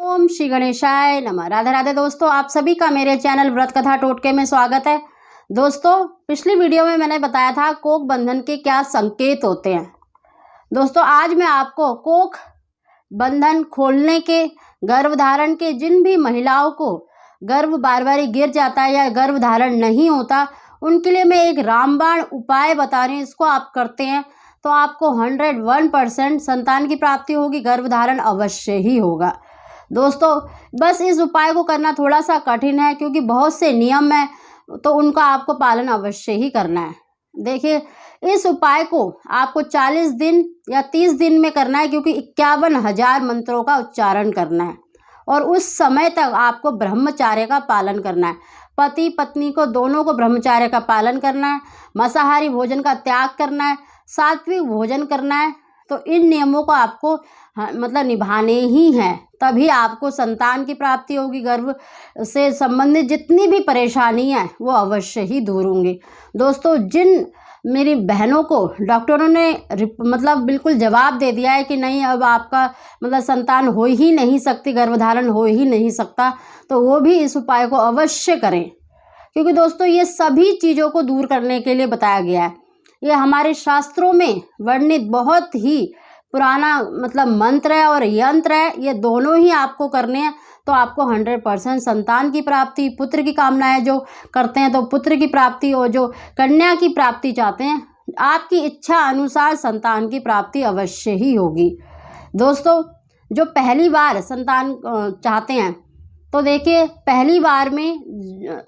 ओम श्री गणेशाय नमः। राधे राधे दोस्तों, आप सभी का मेरे चैनल व्रत कथा टोटके में स्वागत है। दोस्तों, पिछली वीडियो में मैंने बताया था कोख बंधन के क्या संकेत होते हैं। दोस्तों, आज मैं आपको कोख बंधन खोलने के, गर्भधारण के, जिन भी महिलाओं को गर्भ बार बार गिर जाता है या गर्भधारण नहीं होता, उनके लिए मैं एक रामबाण उपाय बता रही हूँ। इसको आप करते हैं तो आपको 101% संतान की प्राप्ति होगी, गर्भधारण अवश्य ही होगा। दोस्तों, बस इस उपाय को करना थोड़ा सा कठिन है क्योंकि बहुत से नियम हैं, तो उनका आपको पालन अवश्य ही करना है। देखिए, इस उपाय को आपको 40 दिन या 30 दिन में करना है क्योंकि 51,000 मंत्रों का उच्चारण करना है और उस समय तक आपको ब्रह्मचर्य का पालन करना है। पति पत्नी को दोनों को ब्रह्मचर्य का पालन करना है, मांसाहारी भोजन का त्याग करना है, सात्विक भोजन करना है। तो इन नियमों को आपको निभाने ही हैं, तभी आपको संतान की प्राप्ति होगी। गर्भ से संबंधित जितनी भी परेशानी है वो अवश्य ही दूर होंगी। दोस्तों, जिन मेरी बहनों को डॉक्टरों ने बिल्कुल जवाब दे दिया है कि नहीं, अब आपका संतान हो ही नहीं सकती, गर्भधारण हो ही नहीं सकता, तो वो भी इस उपाय को अवश्य करें क्योंकि दोस्तों ये सभी चीज़ों को दूर करने के लिए बताया गया है। ये हमारे शास्त्रों में वर्णित बहुत ही पुराना मंत्र है और यंत्र है। ये दोनों ही आपको करने हैं तो आपको 100% संतान की प्राप्ति, पुत्र की कामनाएं जो करते हैं तो पुत्र की प्राप्ति, और जो कन्या की प्राप्ति चाहते हैं, आपकी इच्छा अनुसार संतान की प्राप्ति अवश्य ही होगी। दोस्तों, जो पहली बार संतान चाहते हैं तो देखिए, पहली बार में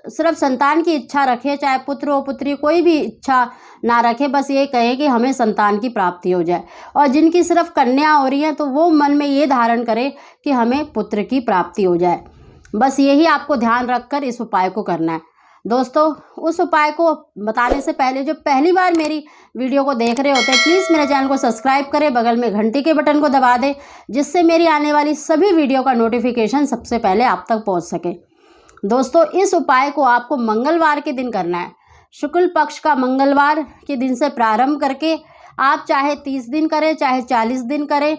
सिर्फ संतान की इच्छा रखे, चाहे पुत्र हो पुत्री, कोई भी इच्छा ना रखे, बस ये कहे कि हमें संतान की प्राप्ति हो जाए। और जिनकी सिर्फ कन्या हो रही है तो वो मन में ये धारण करे कि हमें पुत्र की प्राप्ति हो जाए। बस यही आपको ध्यान रखकर इस उपाय को करना है। दोस्तों, उस उपाय को बताने से पहले जो पहली बार मेरी वीडियो को देख रहे होते हैं, प्लीज़ मेरे चैनल को सब्सक्राइब करें, बगल में घंटी के बटन को दबा दें, जिससे मेरी आने वाली सभी वीडियो का नोटिफिकेशन सबसे पहले आप तक पहुंच सके। दोस्तों, इस उपाय को आपको मंगलवार के दिन करना है। शुक्ल पक्ष का मंगलवार के दिन से प्रारंभ करके आप चाहे 30 दिन करें, चाहे 40 दिन करें।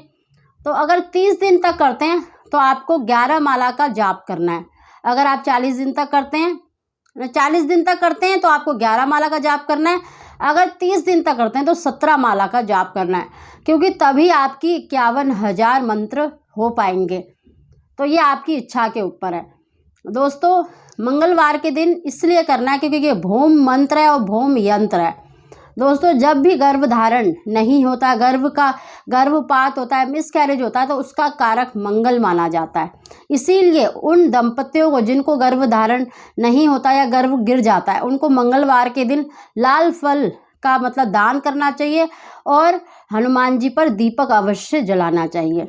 तो अगर 30 दिन तक करते हैं तो आपको 11 माला का जाप करना है। अगर आप 40 दिन तक करते हैं, 40 दिन तक करते हैं तो आपको 11 माला का जाप करना है। अगर 30 दिन तक करते हैं तो 17 माला का जाप करना है, क्योंकि तभी आपकी 51,000 मंत्र हो पाएंगे। तो ये आपकी इच्छा के ऊपर है। दोस्तों, मंगलवार के दिन इसलिए करना है क्योंकि ये भौम मंत्र है और भौम यंत्र है। दोस्तों, जब भी गर्भधारण नहीं होता, गर्भपात होता है, मिसकैरेज होता है, तो उसका कारक मंगल माना जाता है। इसीलिए उन दंपतियों को जिनको गर्भधारण नहीं होता या गर्भ गिर जाता है, उनको मंगलवार के दिन लाल फल का दान करना चाहिए और हनुमान जी पर दीपक अवश्य जलाना चाहिए।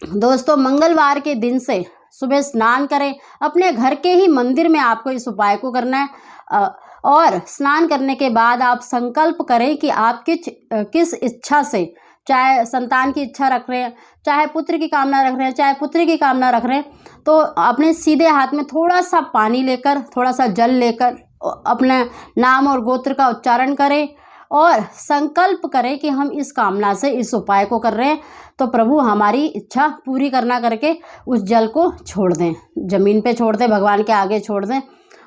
दोस्तों, मंगलवार के दिन से सुबह स्नान करें। अपने घर के ही मंदिर में आपको इस उपाय को करना है और स्नान करने के बाद आप संकल्प करें कि आप किस इच्छा से, चाहे संतान की इच्छा रख रहे हैं, चाहे पुत्र की कामना रख रहे हैं, चाहे पुत्री की कामना रख रहे हैं, तो अपने सीधे हाथ में थोड़ा सा पानी लेकर, थोड़ा सा जल लेकर अपने नाम और गोत्र का उच्चारण करें और संकल्प करें कि हम इस कामना से इस उपाय को कर रहे हैं, तो प्रभु हमारी इच्छा पूरी करना करके उस जल को छोड़ दें, ज़मीन पे छोड़ दें, भगवान के आगे छोड़ दें।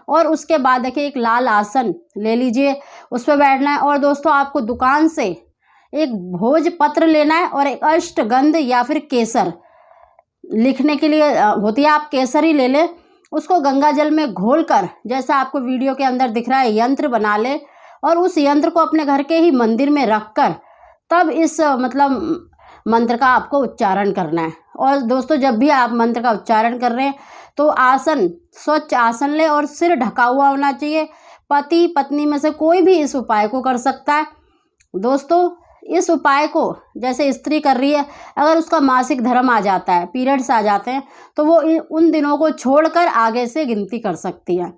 और उसके बाद देखिए, एक लाल आसन ले लीजिए, उस पर बैठना है। और दोस्तों, आपको दुकान से एक भोजपत्र लेना है और एक अष्टगंध या फिर केसर लिखने के लिए होती है, आप केसर ही ले लें। उसको गंगा जल में घोलकर, जैसा आपको वीडियो के अंदर दिख रहा है, यंत्र बना ले और उस यंत्र को अपने घर के ही मंदिर में रखकर तब इस मंत्र का आपको उच्चारण करना है। और दोस्तों, जब भी आप मंत्र का उच्चारण कर रहे हैं तो आसन, स्वच्छ आसन ले और सिर ढका हुआ होना चाहिए। पति पत्नी में से कोई भी इस उपाय को कर सकता है। दोस्तों, इस उपाय को जैसे स्त्री कर रही है, अगर उसका मासिक धर्म आ जाता है, पीरियड्स आ जाते हैं, तो वो उन दिनों को छोड़कर आगे से गिनती कर सकती है।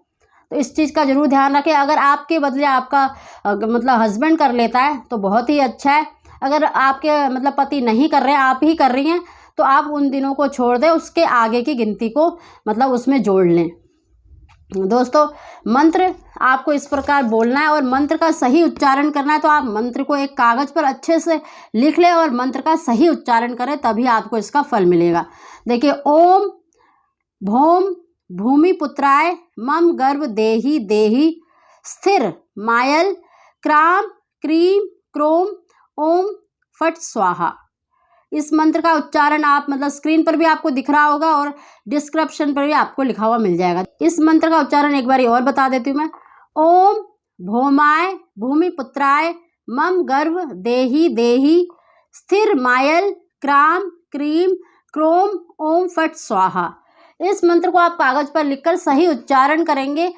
तो इस चीज़ का जरूर ध्यान रखें। अगर आपके बदले आपका हस्बैंड कर लेता है तो बहुत ही अच्छा है। अगर आपके पति नहीं कर रहे हैं, आप ही कर रही हैं, तो आप उन दिनों को छोड़ दें, उसके आगे की गिनती को उसमें जोड़ लें। दोस्तों मंत्र आपको इस प्रकार बोलना है और मंत्र का सही उच्चारण करना है। तो आप मंत्र को एक कागज़ पर अच्छे से लिख लें और मंत्र का सही उच्चारण करें, तभी आपको इसका फल मिलेगा। देखिए, ओम भौम भूमिपुत्राय मम गर्भ देहि देहि स्थिर मायल क्राम क्रीम क्रोम ओम फट स्वाहा। इस मंत्र का उच्चारण आप मतलब स्क्रीन पर भी आपको दिख रहा होगा और डिस्क्रिप्शन पर भी आपको लिखा हुआ मिल जाएगा। इस मंत्र का उच्चारण एक बार और बता देती हूँ मैं। ओम भौमाय भूमिपुत्राय मम गर्भ देहि देहि स्थिर मायल क्राम क्रीम क्रोम ओम फट स्वाहा। इस मंत्र को आप कागज पर लिखकर सही उच्चारण करेंगे।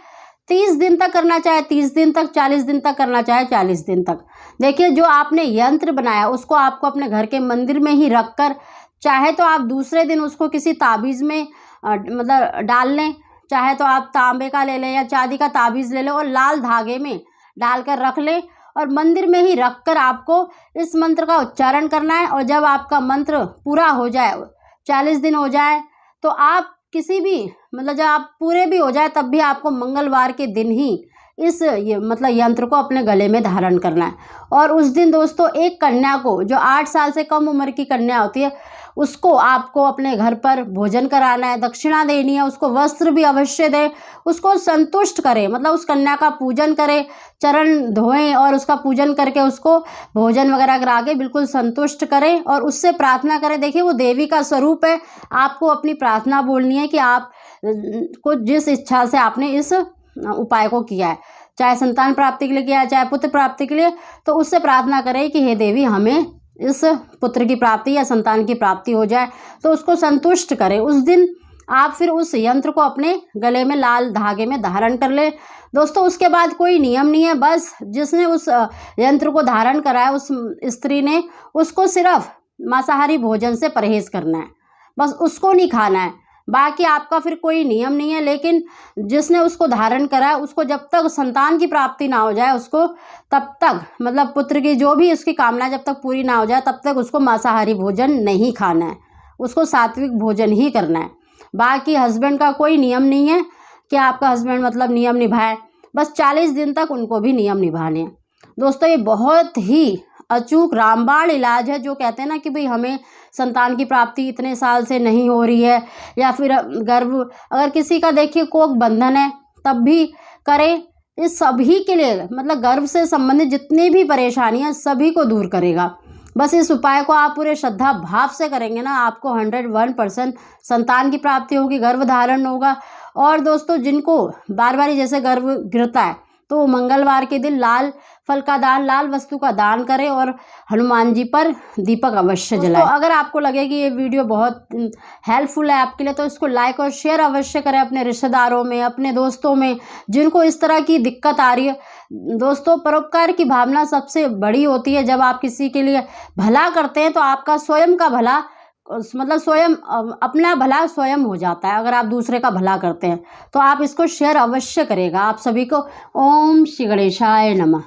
30 दिन तक करना चाहे 30 दिन तक, 40 दिन तक करना चाहे 40 दिन तक। देखिए, जो आपने यंत्र बनाया उसको आपको अपने घर के मंदिर में ही रखकर, चाहे तो आप दूसरे दिन उसको किसी ताबीज़ में मतलब डाल लें, चाहे तो आप तांबे का ले लें या चांदी का ताबीज़ ले लें और लाल धागे में डालकर रख लें और मंदिर में ही रखकर आपको इस मंत्र का उच्चारण करना है। और जब आपका मंत्र पूरा हो जाए, 40 दिन हो जाए, तो आप किसी भी मतलब जब आप पूरे भी हो जाए तब भी आपको मंगलवार के दिन ही इस मतलब यंत्र को अपने गले में धारण करना है। और उस दिन दोस्तों एक कन्या को, जो 8 साल से कम उम्र की कन्या होती है, उसको आपको अपने घर पर भोजन कराना है, दक्षिणा देनी है, उसको वस्त्र भी अवश्य दें, उसको संतुष्ट करें, मतलब उस कन्या का पूजन करें, चरण धोएं और उसका पूजन करके उसको भोजन वगैरह करा के बिल्कुल संतुष्ट करें और उससे प्रार्थना करें। देखिए, वो देवी का स्वरूप है। आपको अपनी प्रार्थना बोलनी है कि आप को जिस इच्छा से आपने इस उपाय को किया है, चाहे संतान प्राप्ति के लिए किया है, चाहे पुत्र प्राप्ति के लिए, तो उससे प्रार्थना करें कि हे देवी, हमें इस पुत्र की प्राप्ति या संतान की प्राप्ति हो जाए। तो उसको संतुष्ट करें। उस दिन आप फिर उस यंत्र को अपने गले में लाल धागे में धारण कर ले। दोस्तों, उसके बाद कोई नियम नहीं है, बस जिसने उस यंत्र को धारण करा है उस स्त्री ने, उसको सिर्फ मांसाहारी भोजन से परहेज करना है, बस उसको नहीं खाना है। बाकी आपका फिर कोई नियम नहीं है। लेकिन जिसने उसको धारण करा है उसको जब तक संतान की प्राप्ति ना हो जाए, उसको तब तक मतलब पुत्र की जो भी उसकी कामना जब तक पूरी ना हो जाए तब तक उसको मांसाहारी भोजन नहीं खाना है, उसको सात्विक भोजन ही करना है। बाकी हस्बैंड का कोई नियम नहीं है कि आपका हस्बैंड मतलब नियम निभाए, बस 40 दिन तक उनको भी नियम निभाने हैं। दोस्तों, ये बहुत ही अचूक रामबाण इलाज है। जो कहते हैं ना कि भाई हमें संतान की प्राप्ति इतने साल से नहीं हो रही है, या फिर गर्भ अगर किसी का देखिए कोख बंधन है तब भी करें। इस सभी के लिए मतलब गर्भ से संबंधित जितनी भी परेशानियां सभी को दूर करेगा। बस इस उपाय को आप पूरे श्रद्धा भाव से करेंगे ना, आपको 101% संतान की प्राप्ति होगी, गर्भ धारण होगा। और दोस्तों, जिनको बार बार जैसे गर्भ गिरता है तो वो मंगलवार के दिन लाल फल का दान, लाल वस्तु का दान करें और हनुमान जी पर दीपक अवश्य जलाएं। अगर आपको लगे कि ये वीडियो बहुत हेल्पफुल है आपके लिए, तो इसको लाइक और शेयर अवश्य करें अपने रिश्तेदारों में, अपने दोस्तों में जिनको इस तरह की दिक्कत आ रही है। दोस्तों, परोपकार की भावना सबसे बड़ी होती है। जब आप किसी के लिए भला करते हैं तो आपका स्वयं का भला मतलब स्वयं अपना भला स्वयं हो जाता है। अगर आप दूसरे का भला करते हैं तो आप इसको शेयर अवश्य करेगा। आप सभी को ओम श्री गणेशाय नमः।